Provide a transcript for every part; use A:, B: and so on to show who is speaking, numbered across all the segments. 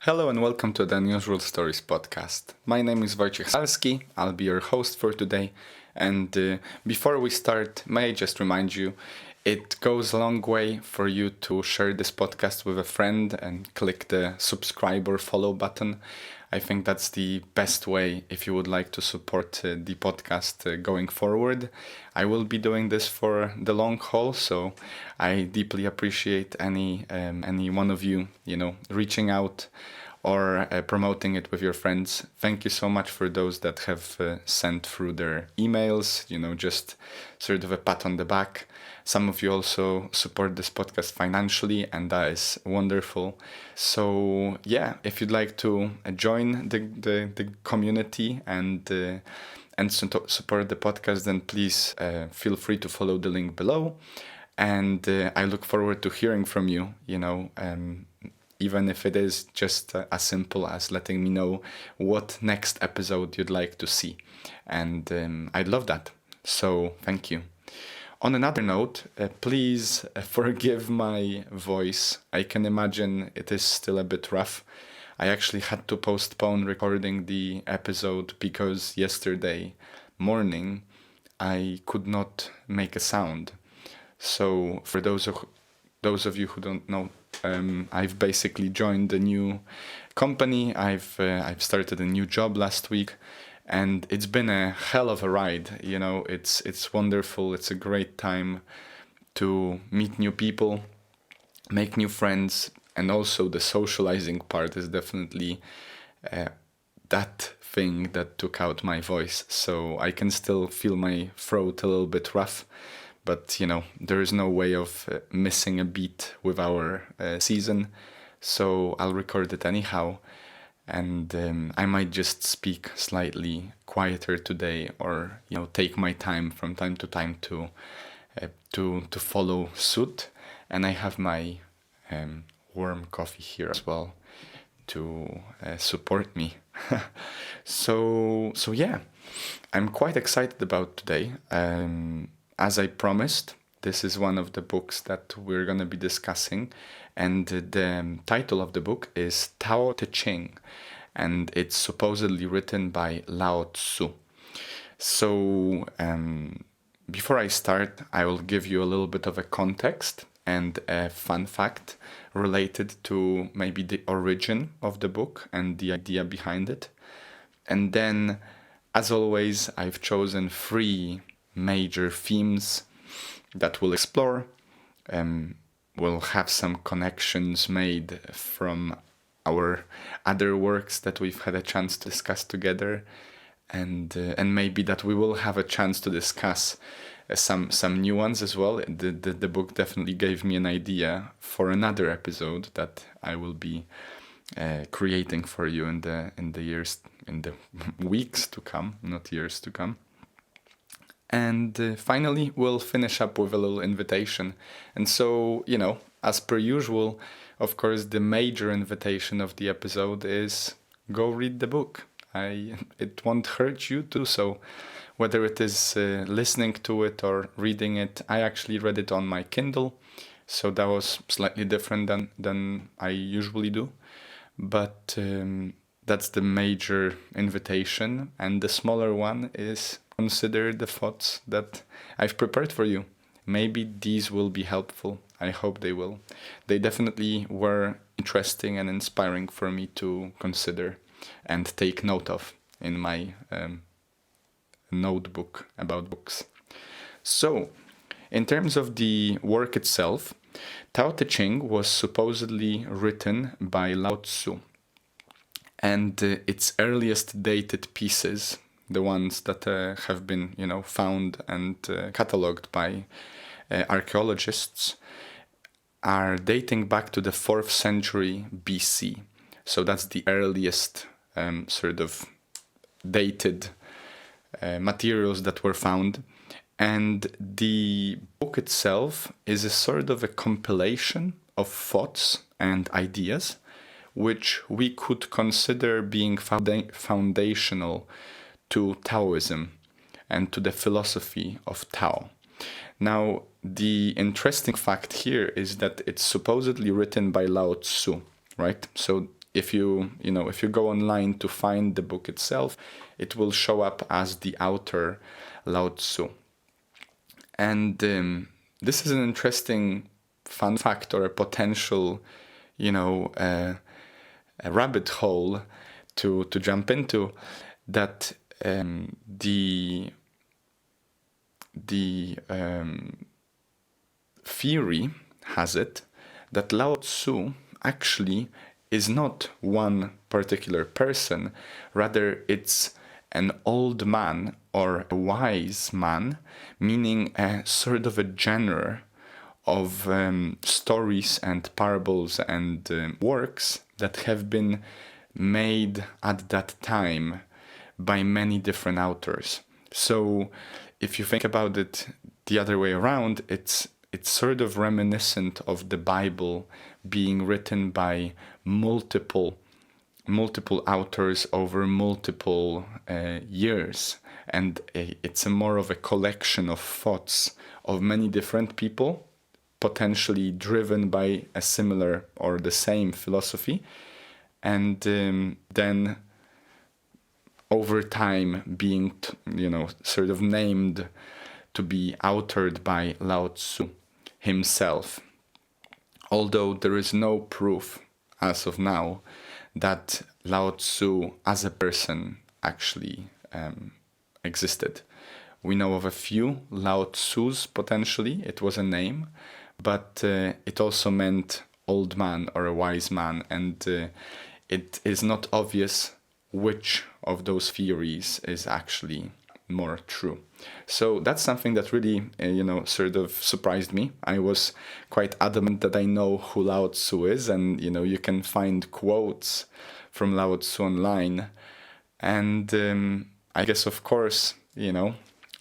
A: Hello and welcome to the Unusual Stories podcast. My name is Wojciech Salski. I'll be your host for today. And before we start, may I just remind you, it goes a long way for you to share this podcast with a friend and click the subscribe or follow button. I think that's the best way if you would like to support the podcast going forward. I will be doing this for the long haul, so I deeply appreciate any one of you, reaching out or promoting it with your friends. Thank you so much for those that have sent through their emails, just sort of a pat on the back. Some of you also support this podcast financially, and that is wonderful. So yeah, if you'd like to join the community and support the podcast, then please feel free to follow the link below. And I look forward to hearing from you, even if it is just as simple as letting me know what next episode you'd like to see. And I'd love that. So thank you. On another note, please forgive my voice. I can imagine it is still a bit rough. I actually had to postpone recording the episode because yesterday morning I could not make a sound. So for those of you who don't know, I've basically joined a new company. I've started a new job last week, and it's been a hell of a ride. It's wonderful. It's a great time to meet new people, make new friends, and also the socializing part is definitely that thing that took out my voice. So I can still feel my throat a little bit rough. But, there is no way of missing a beat with our season, so I'll record it anyhow. And I might just speak slightly quieter today, or, take my time from time to time to follow suit. And I have my warm coffee here as well to support me. So yeah, I'm quite excited about today. As I promised, this is one of the books that we're going to be discussing, and the title of the book is Tao Te Ching, and it's supposedly written by Lao Tzu. So before I start, I will give you a little bit of a context and a fun fact related to maybe the origin of the book and the idea behind it. And then, as always, I've chosen 3 major themes that we'll explore. We'll have some connections made from our other works that we've had a chance to discuss together, and maybe that we will have a chance to discuss some new ones as well. The book definitely gave me an idea for another episode that I will be creating for you in the weeks to come, not years to come. And finally, we'll finish up with a little invitation. And so, as per usual, of course, the major invitation of the episode is go read the book. It won't hurt you to. So whether it is listening to it or reading it, I actually read it on my Kindle. So that was slightly different than I usually do. But that's the major invitation. And the smaller one is consider the thoughts that I've prepared for you. Maybe these will be helpful. I hope they will. They definitely were interesting and inspiring for me to consider and take note of in my notebook about books. So, in terms of the work itself, Tao Te Ching was supposedly written by Lao Tzu. And its earliest dated pieces, the ones that have been, found and catalogued by archaeologists, are dating back to the 4th century BC. So that's the earliest sort of dated materials that were found. And the book itself is a sort of a compilation of thoughts and ideas, which we could consider being foundational to Taoism and to the philosophy of Tao. Now, the interesting fact here is that it's supposedly written by Lao Tzu, right? So if you go online to find the book itself, it will show up as the author Lao Tzu. And this is an interesting fun fact, or a potential, a rabbit hole to jump into, that the theory has it that Lao Tzu actually is not one particular person, rather it's an old man or a wise man, meaning a sort of a genre of stories and parables and works that have been made at that time by many different authors. So if you think about it the other way around, it's sort of reminiscent of the Bible being written by multiple authors over multiple years, and it's more of a collection of thoughts of many different people, potentially driven by a similar or the same philosophy, and then over time being sort of named to be authored by Lao Tzu himself. Although there is no proof as of now that Lao Tzu as a person actually existed. We know of a few Lao Tzus, potentially, it was a name, but it also meant old man or a wise man, and it is not obvious which of those theories is actually more true. So that's something that really, sort of surprised me. I was quite adamant that I know who Lao Tzu is, and, you can find quotes from Lao Tzu online. And I guess, of course,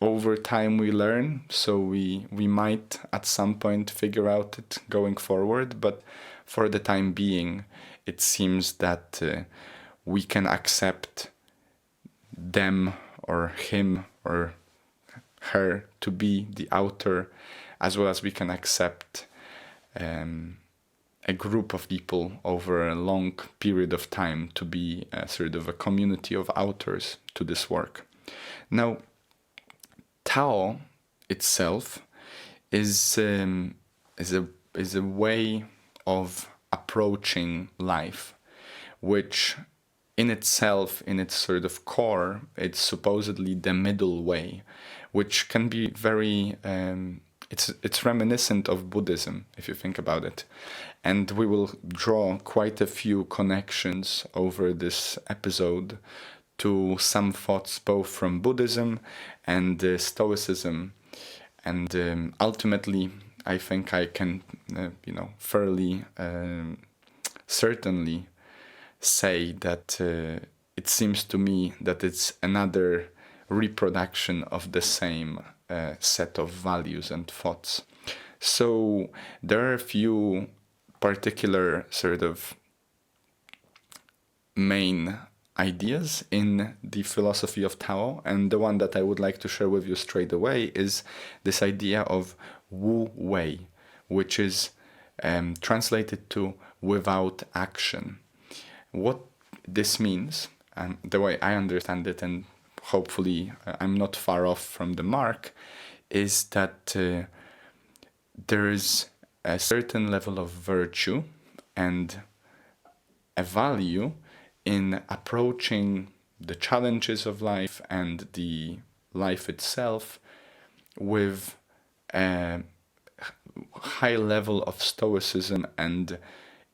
A: over time we learn, so we might at some point figure out it going forward. But for the time being, it seems that we can accept them or him or her to be the author, as well as we can accept a group of people over a long period of time to be sort of a community of authors to this work. Now, Tao itself is a way of approaching life, which in itself, in its sort of core, it's supposedly the middle way, which can be very, it's reminiscent of Buddhism, if you think about it. And we will draw quite a few connections over this episode to some thoughts both from Buddhism and Stoicism. And ultimately, I think I can, fairly certainly say that it seems to me that it's another reproduction of the same set of values and thoughts. So there are a few particular sort of main ideas in the philosophy of Tao, and the one that I would like to share with you straight away is this idea of Wu Wei, which is translated to without action. What this means, the way I understand it, and hopefully I'm not far off from the mark, is that there is a certain level of virtue and a value in approaching the challenges of life and the life itself with a high level of stoicism and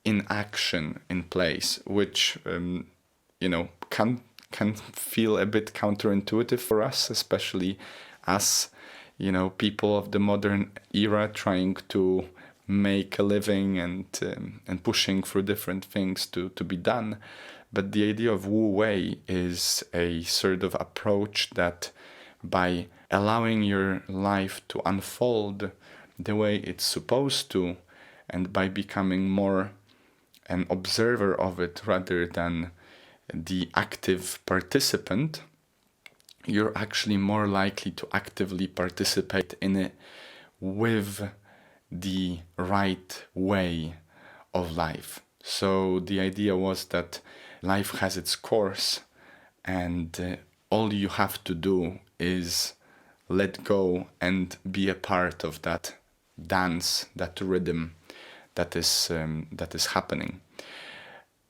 A: inaction in place, which can feel a bit counterintuitive for us, especially as people of the modern era trying to make a living and pushing for different things to be done. But the idea of Wu Wei is a sort of approach that by allowing your life to unfold the way it's supposed to, and by becoming more an observer of it rather than the active participant, you're actually more likely to actively participate in it with the right way of life. So the idea was that life has its course, and all you have to do is let go and be a part of that dance, that rhythm that is happening.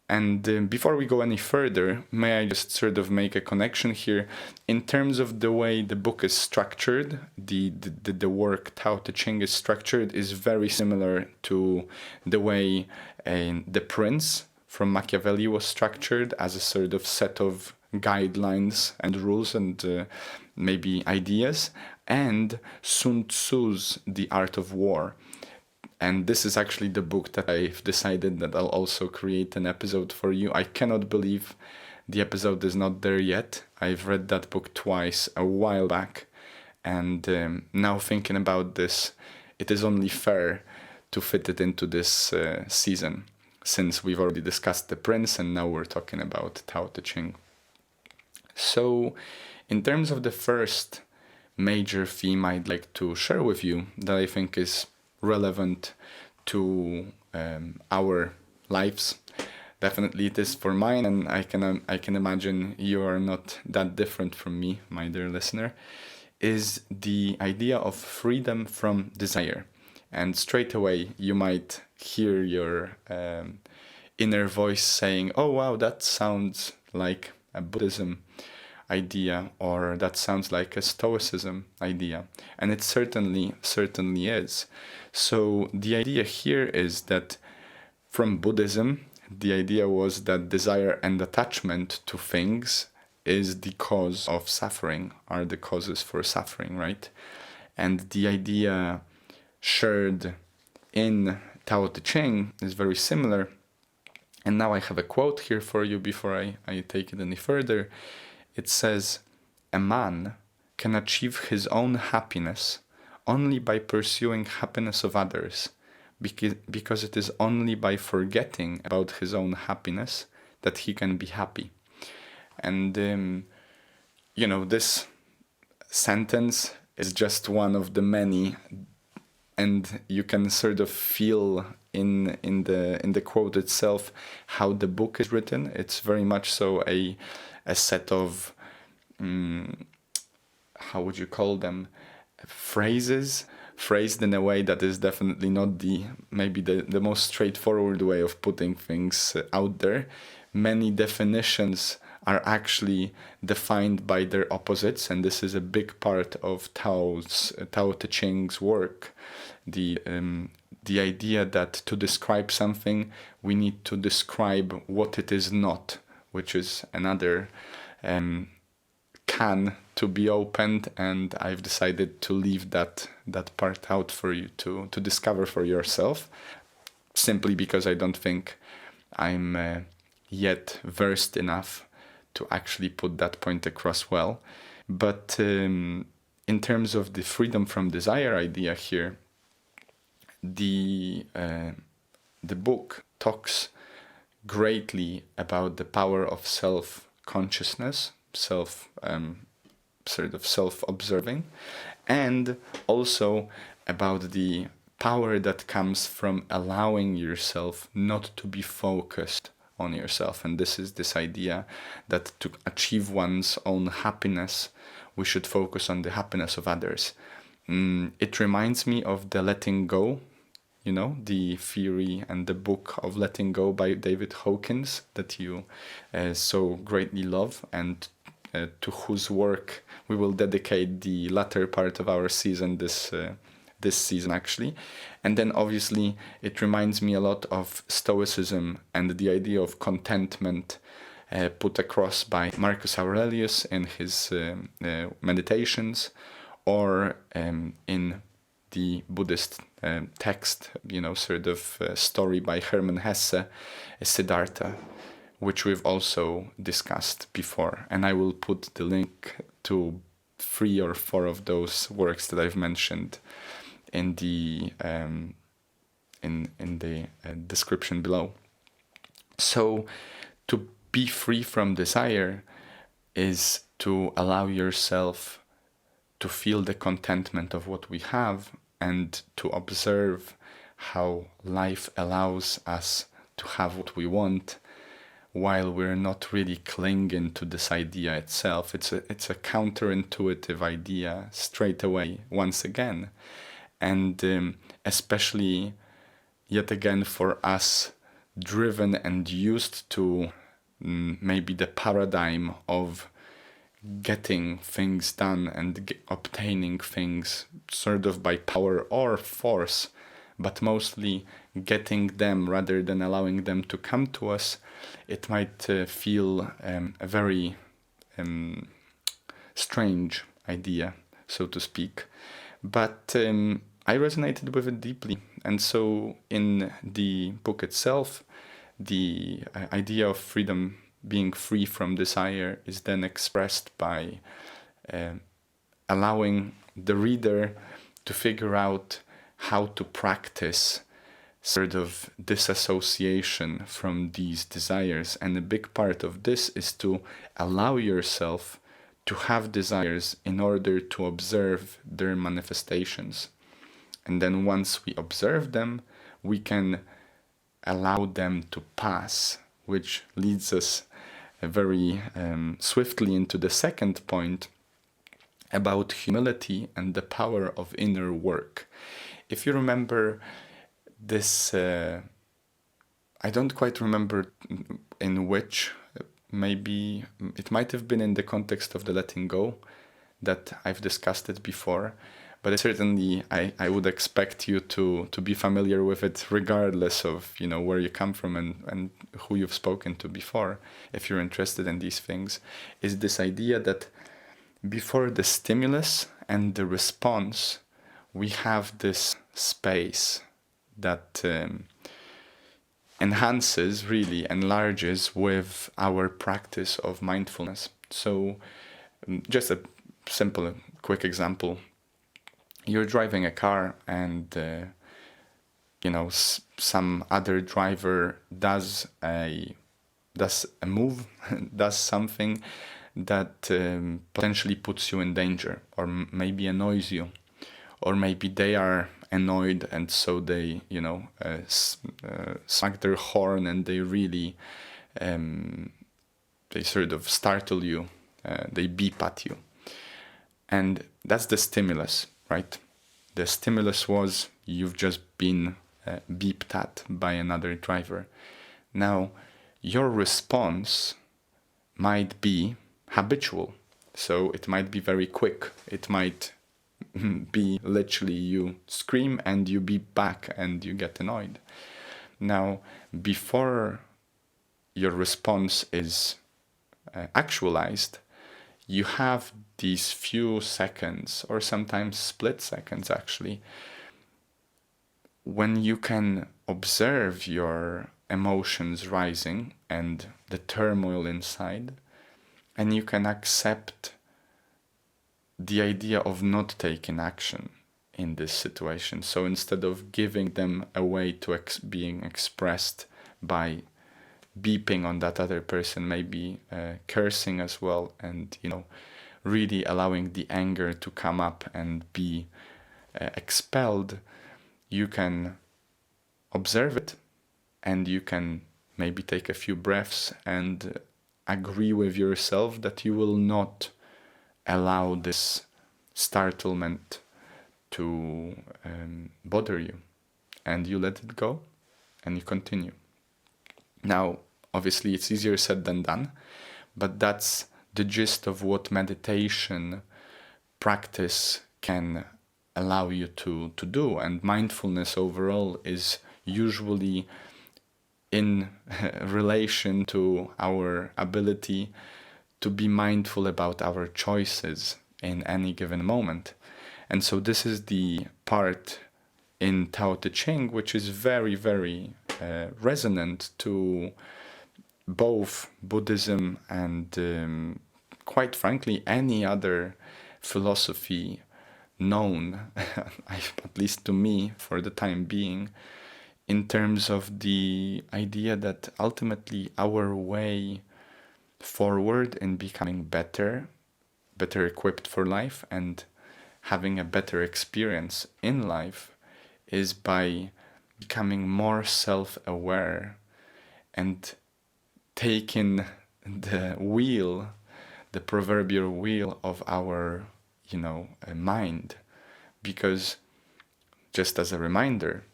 A: And before we go any further, may I just sort of make a connection here in terms of the way the book is structured. The work Tao Te Ching is structured is very similar to the way The Prince from Machiavelli was structured, as a sort of set of guidelines and rules and maybe ideas, and Sun Tzu's The Art of War. And this is actually the book that I've decided that I'll also create an episode for you. I cannot believe the episode is not there yet. I've read that book twice a while back. And now thinking about this, it is only fair to fit it into this season, since we've already discussed The Prince and now we're talking about Tao Te Ching. So in terms of the first major theme I'd like to share with you that I think is relevant to our lives. Definitely it is for mine, and I can imagine you are not that different from me, my dear listener, is the idea of freedom from desire. And straight away you might hear your inner voice saying, oh wow, that sounds like a Buddhism idea, or that sounds like a Stoicism idea. And it certainly is. So the idea here is that from Buddhism, the idea was that desire and attachment to things is the cause of suffering, are the causes for suffering, right? And the idea shared in Tao Te Ching is very similar. And now I have a quote here for you before I take it any further. It says, "A man can achieve his own happiness only by pursuing happiness of others, because it is only by forgetting about his own happiness that he can be happy." And, this sentence is just one of the many, and you can sort of feel in the quote itself how the book is written. It's very much so a set of, how would you call them, phrases, phrased in a way that is definitely not maybe the most straightforward way of putting things out there. Many definitions are actually defined by their opposites, and this is a big part of Tao Te Ching's work. The idea that to describe something, we need to describe what it is not, which is another can to be opened, and I've decided to leave that part out for you to discover for yourself, simply because I don't think I'm yet versed enough to actually put that point across well. But in terms of the freedom from desire idea here, the book talks greatly about the power of self-consciousness, self-observing, and also about the power that comes from allowing yourself not to be focused on yourself. And this is this idea that to achieve one's own happiness, we should focus on the happiness of others. It reminds me of the letting go, the theory and the book of letting go by David Hawkins that you so greatly love, and to whose work we will dedicate the latter part of our season this season actually. And then obviously it reminds me a lot of Stoicism and the idea of contentment put across by Marcus Aurelius in his meditations, or in the Buddhist text, story by Hermann Hesse, Siddhartha, which we've also discussed before. And I will put the link to 3 or 4 of those works that I've mentioned in the description below. So to be free from desire is to allow yourself to feel the contentment of what we have, and to observe how life allows us to have what we want, while we're not really clinging to this idea itself. It's a counterintuitive idea straight away, once again. And especially, yet again, for us, driven and used to maybe the paradigm of getting things done and obtaining things sort of by power or force, but mostly getting them rather than allowing them to come to us, it might feel a very strange idea, so to speak. But I resonated with it deeply. And so in the book itself, the idea of freedom, being free from desire, is then expressed by allowing the reader to figure out how to practice sort of disassociation from these desires. And a big part of this is to allow yourself to have desires in order to observe their manifestations. And then once we observe them, we can allow them to pass, which leads us very swiftly into the second point about humility and the power of inner work. If you remember this, I don't quite remember in which, maybe it might have been in the context of the letting go that I've discussed it before, but certainly I would expect you to be familiar with it regardless of, you know, where you come from and who you've spoken to before, if you're interested in these things, is this idea that before the stimulus and the response, we have this space that enhances, really enlarges with our practice of mindfulness. So just a simple, quick example. You're driving a car and, some other driver does a move, does something that potentially puts you in danger, or maybe annoys you, or maybe they are annoyed and so they, smack their horn and they really, they sort of startle you, they beep at you. And that's the stimulus, right? The stimulus was you've just been beeped at by another driver. Now, your response might be habitual. So it might be very quick. It might be literally you scream and you beep back and you get annoyed. Now, before your response is actualized, you have these few seconds, or sometimes split seconds actually, when you can observe your emotions rising and the turmoil inside, and you can accept the idea of not taking action in this situation. So instead of giving them away to being expressed by beeping on that other person, maybe cursing as well, and really allowing the anger to come up and be expelled, you can observe it, and you can maybe take a few breaths and agree with yourself that you will not allow this startlement to bother you, and you let it go and you continue. Now, obviously it's easier said than done, but that's the gist of what meditation practice can allow you to do. And mindfulness overall is usually in relation to our ability to be mindful about our choices in any given moment. And so this is the part in Tao Te Ching which is very, very resonant to both Buddhism and quite frankly any other philosophy known, at least to me for the time being, in terms of the idea that ultimately our way forward in becoming better equipped for life and having a better experience in life is by becoming more self-aware and taking the wheel, the proverbial wheel of our, mind. Because, just as a reminder,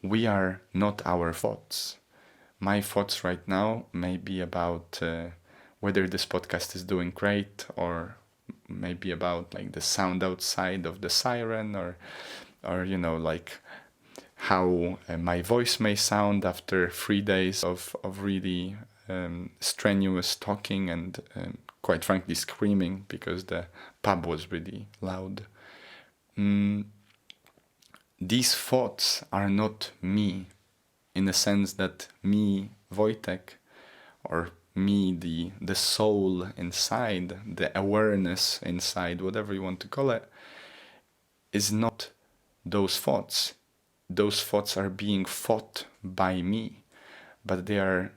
A: we are not our thoughts. My thoughts right now may be about whether this podcast is doing great, or maybe about like the sound outside of the siren, or like how my voice may sound after 3 days of really strenuous talking and quite frankly screaming because the pub was really loud. These thoughts are not me, in the sense that me, Wojtek, or me, the soul inside, the awareness inside, whatever you want to call it, is not those thoughts. Those thoughts are being thought by me, but they are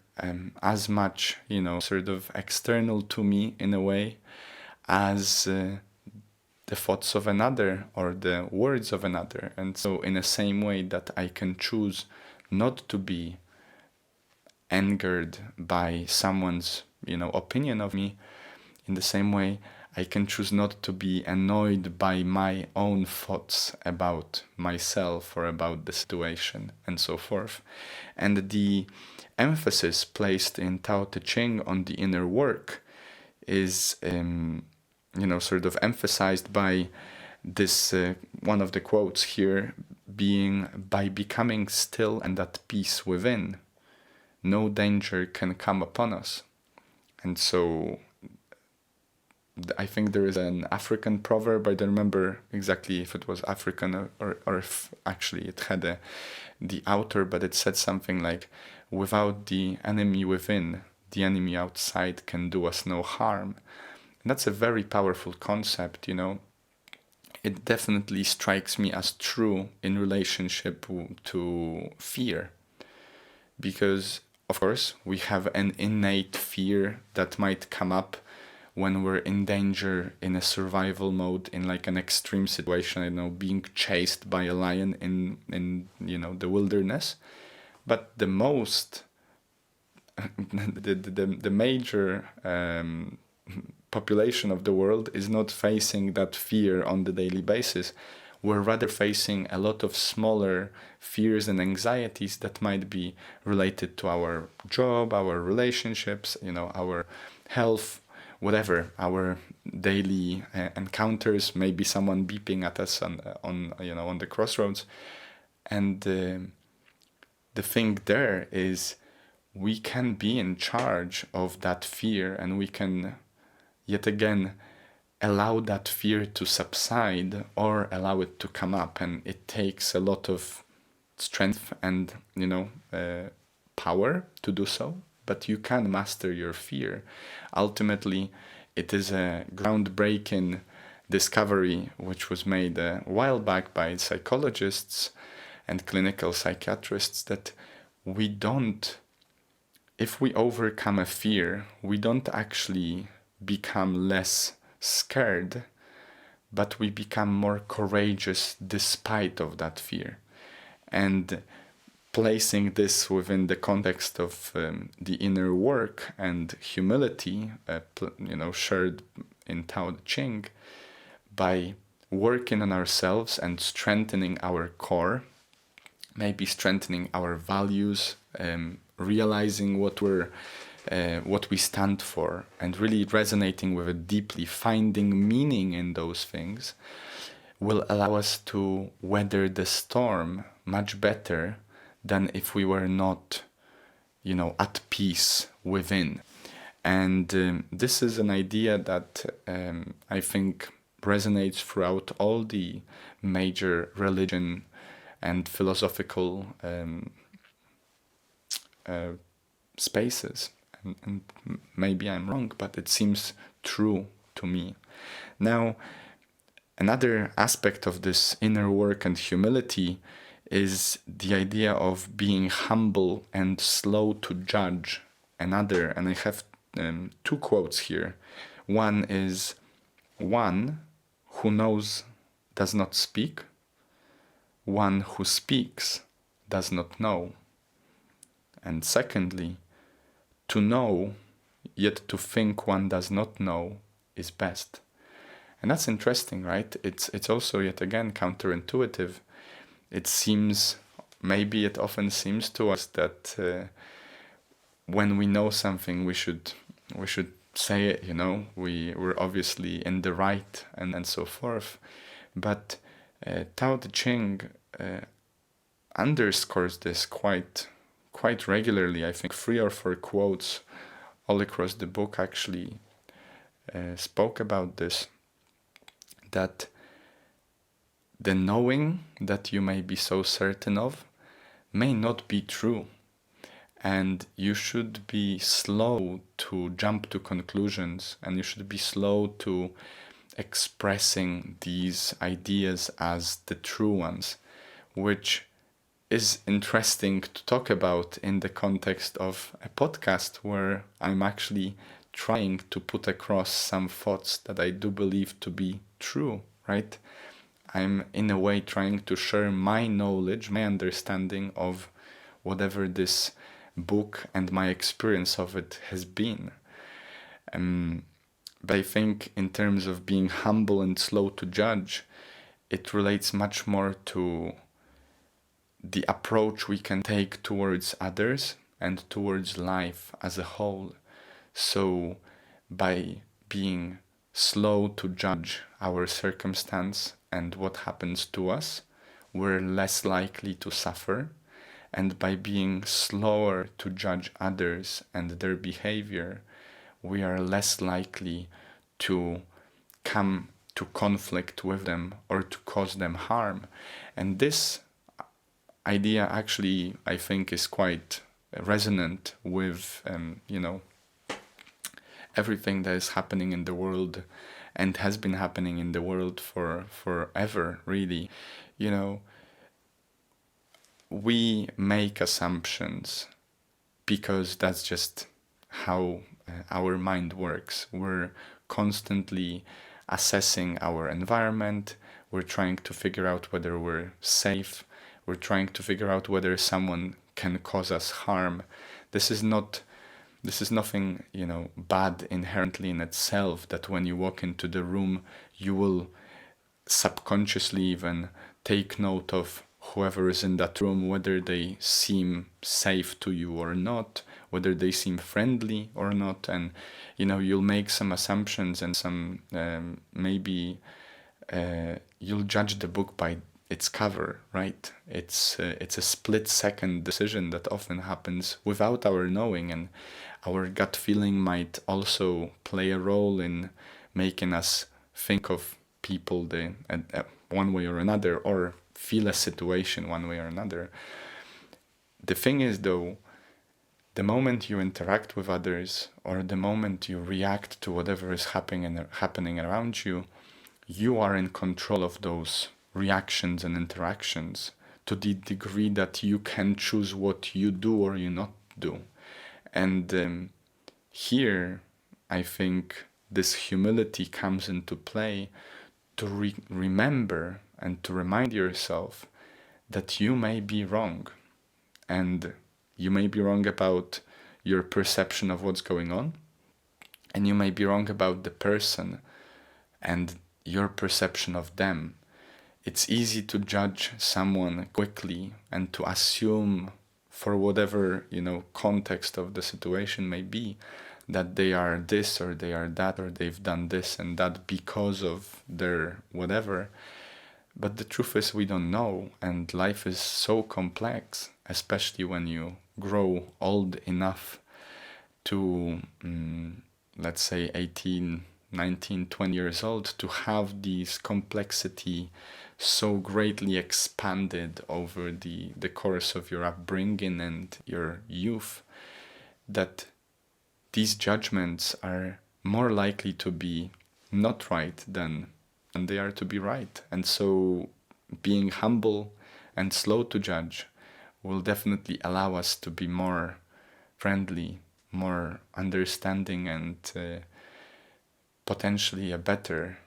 A: as much, sort of external to me in a way as the thoughts of another or the words of another. And so in the same way that I can choose not to be angered by someone's, opinion of me, in the same way I can choose not to be annoyed by my own thoughts about myself or about the situation and so forth. And the emphasis placed in Tao Te Ching on the inner work is sort of emphasized by this one of the quotes here being, by becoming still and at peace within, no danger can come upon us. And so I think there is an African proverb, I don't remember exactly if it was African or if actually it had the author, but it said something like, without the enemy within, the enemy outside can do us no harm. And that's a very powerful concept, It definitely strikes me as true in relationship to fear. Because, of course, we have an innate fear that might come up when we're in danger, in a survival mode, in like an extreme situation, being chased by a lion in the wilderness. But the most, the major population of the world is not facing that fear on the daily basis. We're rather facing a lot of smaller fears and anxieties that might be related to our job, our relationships, our health, whatever, our daily encounters, maybe someone beeping at us on the crossroads. And the thing there is, we can be in charge of that fear, and we can yet again allow that fear to subside or allow it to come up. And it takes a lot of strength and power to do so, but you can master your fear. Ultimately, it is a groundbreaking discovery which was made a while back by psychologists and clinical psychiatrists, that if we overcome a fear, we don't actually become less scared, but we become more courageous despite of that fear. And placing this within the context of the inner work and humility, shared in Tao Te Ching, by working on ourselves and strengthening our core, maybe strengthening our values, realizing what we stand for, and really resonating with it deeply, finding meaning in those things, will allow us to weather the storm much better than if we were not, at peace within. And this is an idea that I think resonates throughout all the major religion and philosophical spaces. And maybe I'm wrong, but it seems true to me. Now, another aspect of this inner work and humility is the idea of being humble and slow to judge another. And I have two quotes here. One is, one who knows does not speak. One who speaks does not know. And secondly, to know, yet to think one does not know is best. And that's interesting, right? It's also, yet again, counterintuitive. It seems, maybe it often seems to us that when we know something, we should say it, we're obviously in the right, and so forth. But Tao Te Ching underscores this quite regularly. I think 3 or 4 quotes all across the book actually spoke about this, that the knowing that you may be so certain of may not be true, and you should be slow to jump to conclusions, and you should be slow to expressing these ideas as the true ones, which is interesting to talk about in the context of a podcast where I'm actually trying to put across some thoughts that I do believe to be true, right? I'm in a way trying to share my knowledge, my understanding of whatever this book and my experience of it has been. But I think in terms of being humble and slow to judge, it relates much more to the approach we can take towards others and towards life as a whole. So by being slow to judge our circumstance and what happens to us, we're less likely to suffer. And by being slower to judge others and their behavior, we are less likely to come to conflict with them or to cause them harm. And this idea actually, I think, is quite resonant with, everything that is happening in the world and has been happening in the world for forever, really. We make assumptions because that's just how our mind works. We're constantly assessing our environment. We're trying to figure out whether we're safe. We're trying to figure out whether someone can cause us harm. This is nothing, bad inherently in itself, that when you walk into the room, you will subconsciously even take note of whoever is in that room, whether they seem safe to you or not, whether they seem friendly or not. And, you'll make some assumptions and some, maybe you'll judge the book by its cover, right? It's a split-second decision that often happens without our knowing, and our gut feeling might also play a role in making us think of people one way or another, or feel a situation one way or another. The thing is, though, the moment you interact with others, or the moment you react to whatever is happening around you, you are in control of those reactions and interactions to the degree that you can choose what you do or you not do. And here, I think this humility comes into play, to remember and to remind yourself that you may be wrong, and you may be wrong about your perception of what's going on, and you may be wrong about the person and your perception of them. It's easy to judge someone quickly and to assume, for whatever, context of the situation may be, that they are this or they are that, or they've done this and that because of their whatever. But the truth is, we don't know, and life is so complex, especially when you grow old enough to, let's say 18, 19, 20 years old, to have these complexity so greatly expanded over the course of your upbringing and your youth, that these judgments are more likely to be not right than they are to be right. And so being humble and slow to judge will definitely allow us to be more friendly, more understanding, and potentially a better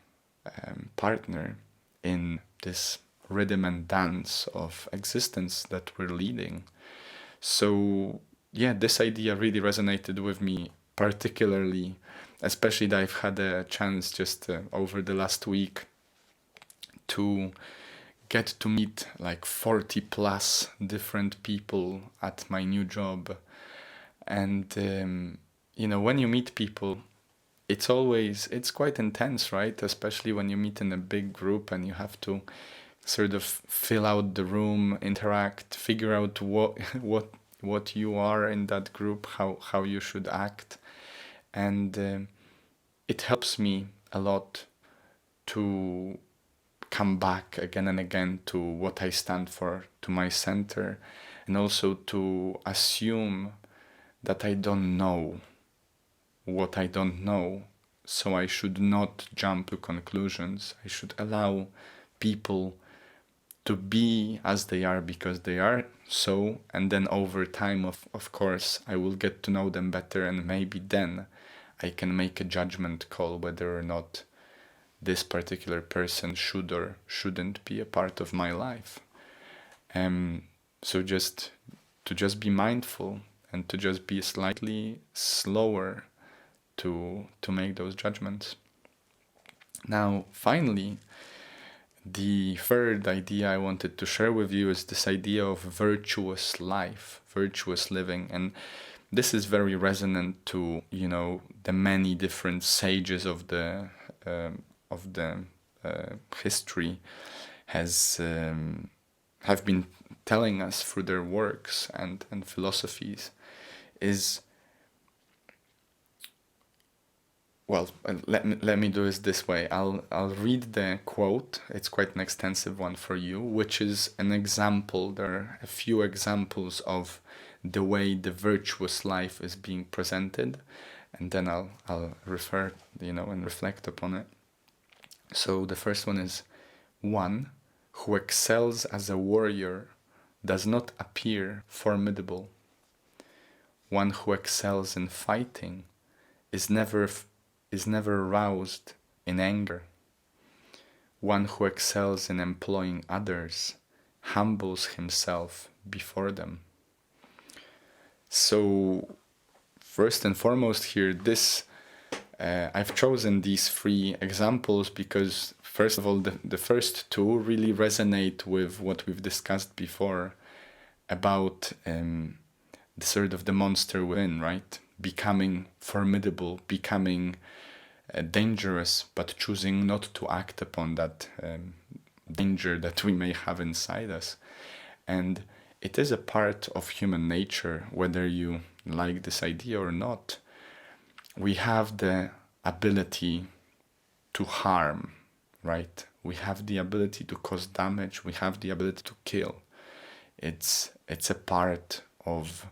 A: partner in this rhythm and dance of existence that we're leading. So yeah, this idea really resonated with me particularly, especially that I've had a chance just over the last week to get to meet like 40 plus different people at my new job. And, when you meet people, it's quite intense, right? Especially when you meet in a big group and you have to sort of fill out the room, interact, figure out what you are in that group, how you should act. And it helps me a lot to come back again and again to what I stand for, to my center, and also to assume that I don't know what I don't know. So I should not jump to conclusions. I should allow people to be as they are because they are so, and then over time, of course, I will get to know them better, and maybe then I can make a judgment call whether or not this particular person should or shouldn't be a part of my life. So just to be mindful and to just be slightly slower to make those judgments. Now, finally, the third idea I wanted to share with you is this idea of virtuous life, virtuous living. And this is very resonant to, the many different sages of the history have been telling us through their works and philosophies is, well, let me do this way. I'll read the quote. It's quite an extensive one for you, which is an example. There are a few examples of the way the virtuous life is being presented, and then I'll refer, and reflect upon it. So the first one is, one who excels as a warrior does not appear formidable. One who excels in fighting is never roused in anger. One who excels in employing others humbles himself before them. So, first and foremost here, I've chosen these three examples because, first of all, the first two really resonate with what we've discussed before about the sort of the monster within, right? Becoming formidable, becoming dangerous, but choosing not to act upon that danger that we may have inside us. And it is a part of human nature, whether you like this idea or not. We have the ability to harm, right? We have the ability to cause damage. We have the ability to kill. It's a part of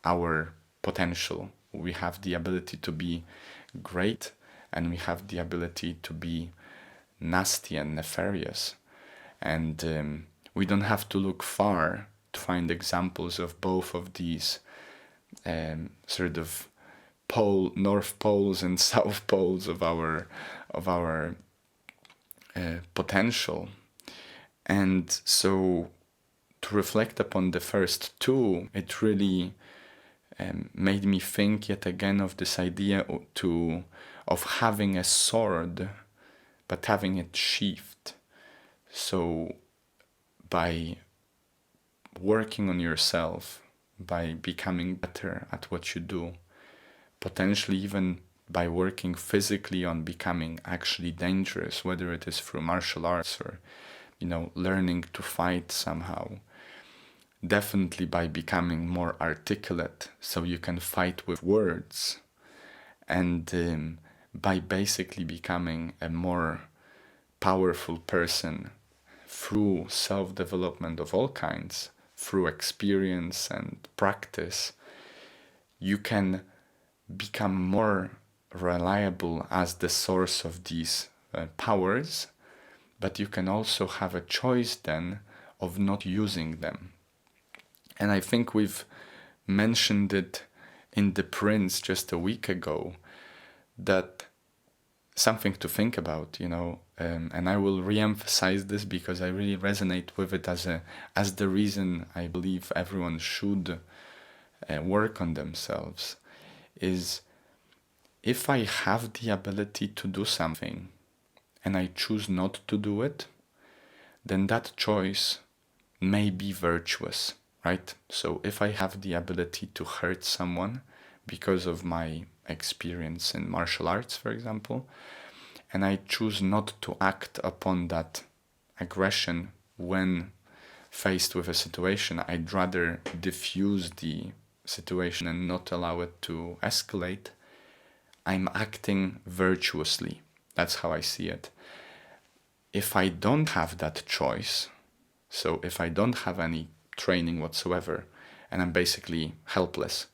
A: our potential. We have the ability to be great, and we have the ability to be nasty and nefarious. And we don't have to look far to find examples of both of these sort of north poles and south poles of our potential. And so to reflect upon the first two, it really made me think yet again of this idea of having a sword, but having it sheathed. So by working on yourself, by becoming better at what you do, potentially even by working physically on becoming actually dangerous, whether it is through martial arts or, learning to fight somehow. Definitely by becoming more articulate, so you can fight with words, and by basically becoming a more powerful person through self-development of all kinds, through experience and practice, you can become more reliable as the source of these powers, but you can also have a choice then of not using them. And I think we've mentioned it in The Prince just a week ago, that something to think about, and I will re-emphasize this because I really resonate with it as the reason I believe everyone should work on themselves is, if I have the ability to do something and I choose not to do it, then that choice may be virtuous, right? So if I have the ability to hurt someone because of my experience in martial arts, for example, and I choose not to act upon that aggression when faced with a situation, I'd rather diffuse the situation and not allow it to escalate, I'm acting virtuously. That's how I see it. If I don't have that choice, so if I don't have any training whatsoever, and I'm basically helpless,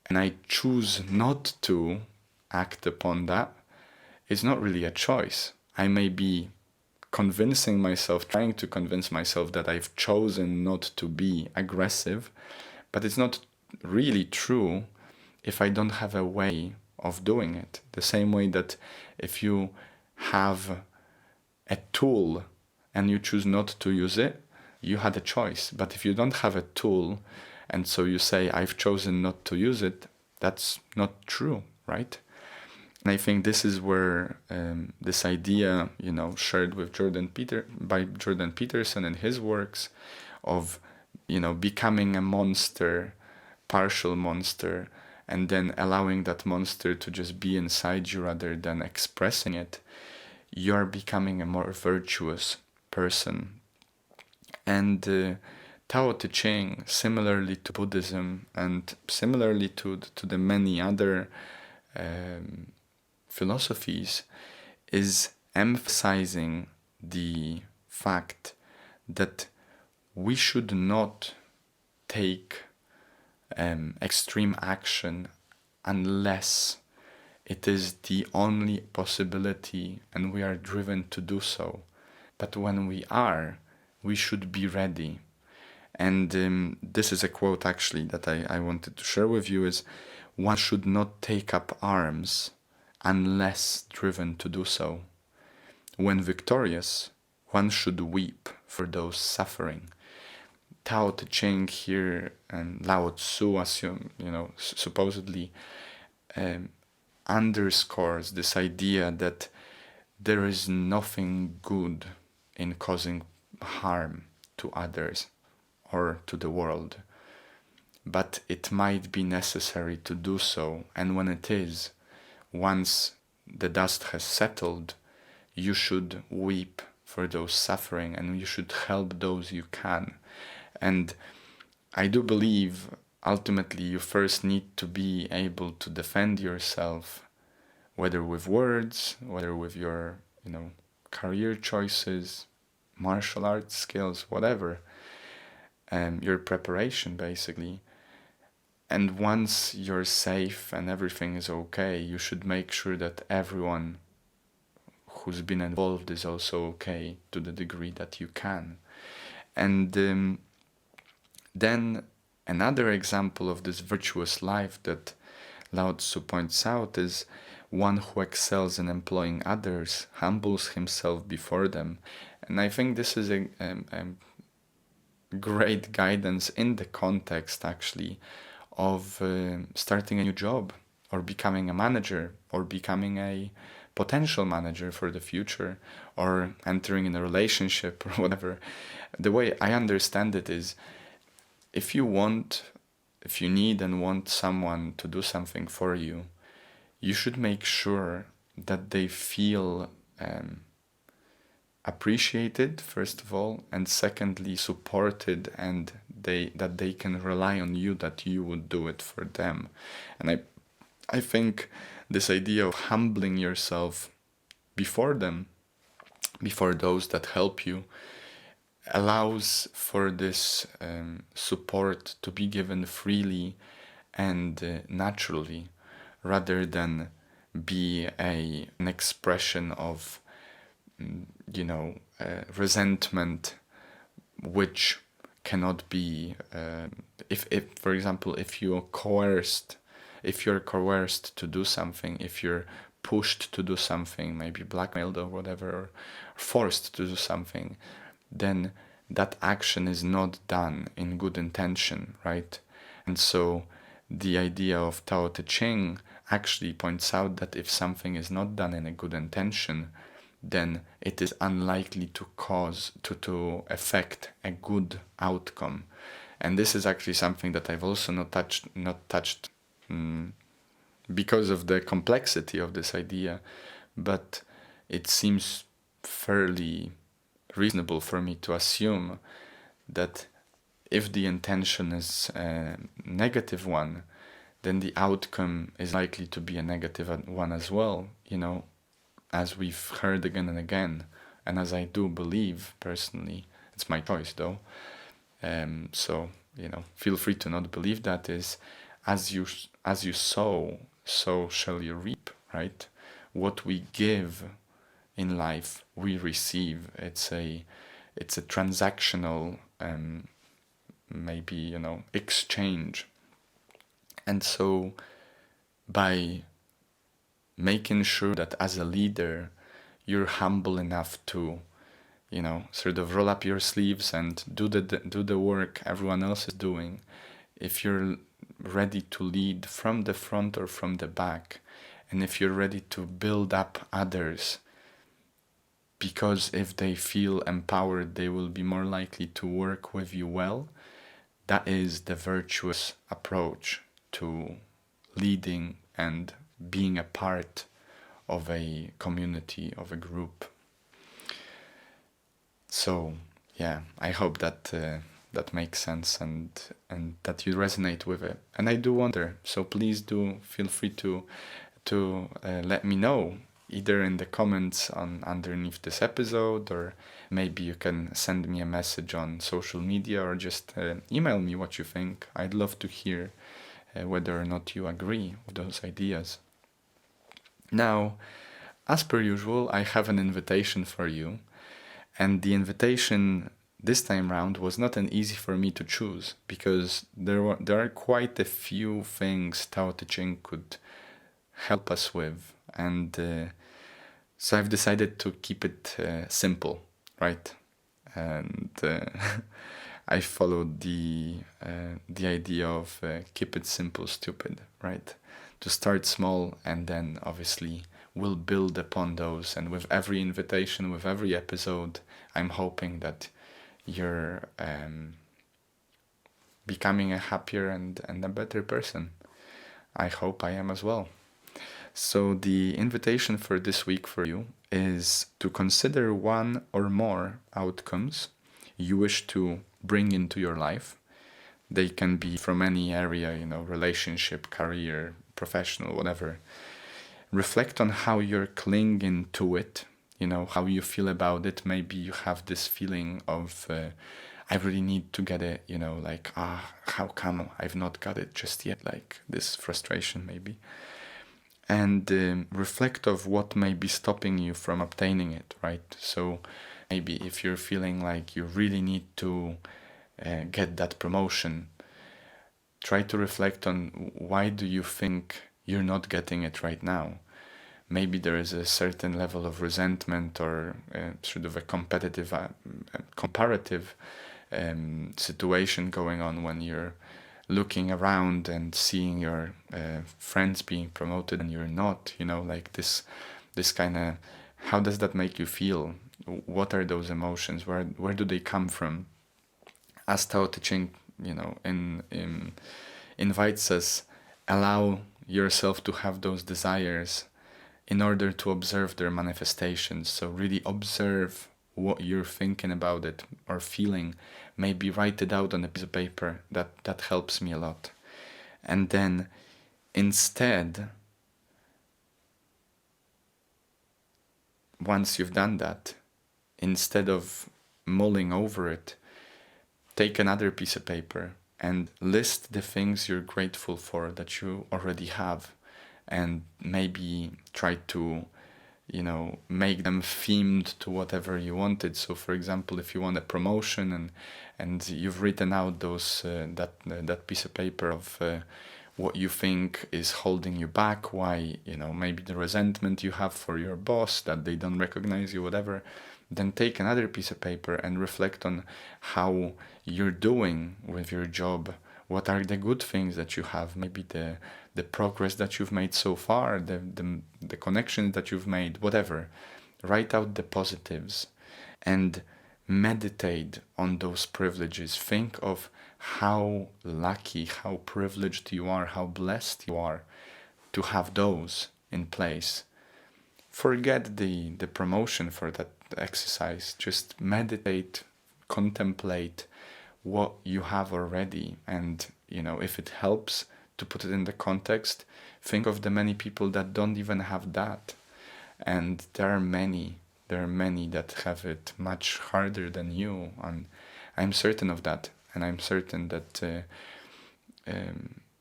A: and I choose not to act upon that, it's not really a choice. I may be convincing myself, trying to convince myself that I've chosen not to be aggressive, but it's not really true if I don't have a way of doing it. The same way that if you have a tool and you choose not to use it, you had a choice. But if you don't have a tool and so you say, I've chosen not to use it, that's not true, right? And I think this is where this idea, shared with by Jordan Peterson in his works of, becoming a monster, partial monster, and then allowing that monster to just be inside you rather than expressing it, you're becoming a more virtuous person. And Tao Te Ching, similarly to Buddhism and similarly to the many other philosophies, is emphasizing the fact that we should not take extreme action unless it is the only possibility and we are driven to do so. But when we are, we should be ready. And this is a quote actually that I wanted to share with you, is one should not take up arms unless driven to do so. When victorious, one should weep for those suffering. Tao Te Ching here and Lao Tzu, supposedly underscores this idea that there is nothing good in causing harm to others or to the world, but it might be necessary to do so, and when it is, once the dust has settled, you should weep for those suffering and you should help those you can. And I do believe ultimately you first need to be able to defend yourself, whether with words, whether with your, career choices, martial arts skills, whatever, your preparation basically. And once you're safe and everything is okay, you should make sure that everyone who's been involved is also okay to the degree that you can. And then another example of this virtuous life that Lao Tzu points out is one who excels in employing others, humbles himself before them. And I think this is a great guidance in the context actually of starting a new job or becoming a manager or becoming a potential manager for the future or entering in a relationship or whatever. The way I understand it is, if you need and want someone to do something for you, you should make sure that they feel appreciated, first of all, and secondly, supported, and that they can rely on you, that you would do it for them. And I think this idea of humbling yourself before them, before those that help you, allows for this support to be given freely and naturally, rather than be an expression of resentment, which cannot be if for example, if you're coerced to do something, if you're pushed to do something, maybe blackmailed or whatever, or forced to do something, then that action is not done in good intention, right? And so the idea of Tao Te Ching actually points out that if something is not done in a good intention, then it is unlikely to affect a good outcome. And this is actually something that I've also not touched because of the complexity of this idea, but it seems fairly reasonable for me to assume that if the intention is a negative one, then the outcome is likely to be a negative one as well, as we've heard again and again, and as I do believe personally. It's my choice though. So, feel free to not believe that. Is as you sow, so shall you reap, right? What we give in life, we receive. It's a transactional maybe exchange. And so by making sure that as a leader you're humble enough to sort of roll up your sleeves and do the work everyone else is doing, if you're ready to lead from the front or from the back, and if you're ready to build up others, because if they feel empowered, they will be more likely to work with you well. That is the virtuous approach to leading and being a part of a community, of a group. So, yeah, I hope that that makes sense and that you resonate with it. And I do wonder, so please do feel free to let me know, either in the comments underneath this episode, or maybe you can send me a message on social media, or just email me what you think. I'd love to hear whether or not you agree with those ideas. Now, as per usual, I have an invitation for you, and the invitation this time round was not an easy for me to choose, because there are quite a few things Tao Te Ching could help us with, and so I've decided to keep it simple, right? And I followed the idea of keep it simple, stupid, right? To start small, and then obviously we'll build upon those. And with every invitation, with every episode, I'm hoping that you're becoming a happier and a better person. I hope I am as well. So the invitation for this week for you is to consider one or more outcomes you wish to bring into your life. They can be from any area, relationship, career, professional, whatever. Reflect on how you're clinging to it, how you feel about it. Maybe you have this feeling of, I really need to get it, how come I've not got it just yet? Like this frustration maybe. And reflect of what may be stopping you from obtaining it, right? So maybe if you're feeling like you really need to get that promotion, try to reflect on why do you think you're not getting it right now. Maybe there is a certain level of resentment or sort of a competitive, comparative situation going on when you're looking around and seeing your friends being promoted and you're not, like this kind of, how does that make you feel? What are those emotions? Where do they come from? As Tao Te Ching, invites us, allow yourself to have those desires in order to observe their manifestations. So really observe what you're thinking about it or feeling. Maybe write it out on a piece of paper. That helps me a lot. And then instead, once you've done that, instead of mulling over it, take another piece of paper and list the things you're grateful for that you already have, and maybe try to make them themed to whatever you wanted. So for example, if you want a promotion and you've written out those that piece of paper of what you think is holding you back, why, maybe the resentment you have for your boss that they don't recognize you, whatever, then take another piece of paper and reflect on how you're doing with your job, What are the good things that you have? Maybe the progress that you've made so far, the connections that you've made, whatever. Write out the positives and meditate on those privileges. Think of how lucky, how privileged you are, how blessed you are to have those in place. Forget the promotion for that exercise. Just meditate, contemplate what you have already, and if it helps to put it in the context, think of the many people that don't even have that. And there are many that have it much harder than you, and I'm certain of that. And I'm certain that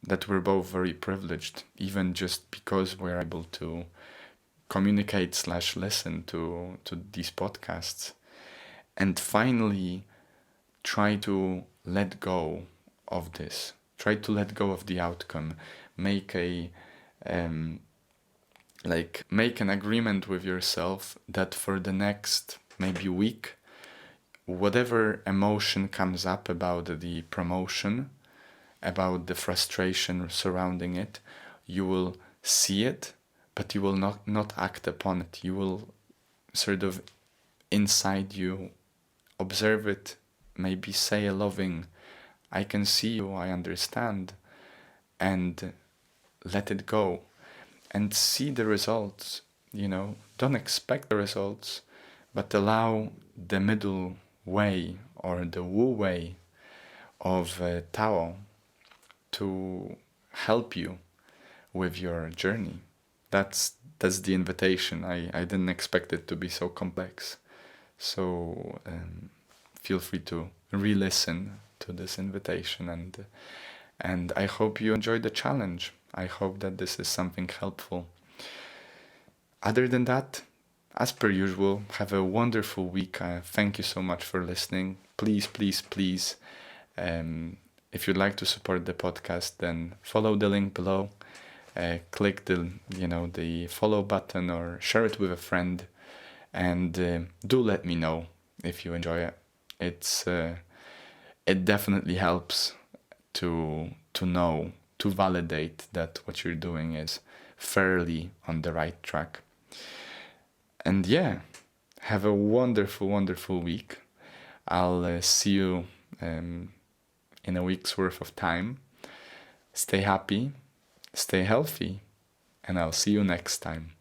A: that we're both very privileged, even just because we're able to communicate / listen to these podcasts. And finally, try to let go of this. Try to let go of the outcome. Make make an agreement with yourself that for the next maybe week, whatever emotion comes up about the promotion, about the frustration surrounding it, you will see it, but you will not act upon it. You will sort of inside you observe it, maybe say a loving, I can see you, I understand, and let it go and see the results. Don't expect the results, but allow the middle way or the Wu way of Tao to help you with your journey. That's the invitation. I didn't expect it to be so complex. So feel free to re-listen to this invitation, and I hope you enjoyed the challenge. I hope that this is something helpful. Other than that, as per usual, have a wonderful week. Thank you so much for listening. Please, if you'd like to support the podcast, then follow the link below. Click the follow button or share it with a friend, and do let me know if you enjoy it. It definitely helps to know, to validate that what you're doing is fairly on the right track. And yeah, have a wonderful, wonderful week. I'll see you in a week's worth of time. Stay happy, stay healthy, and I'll see you next time.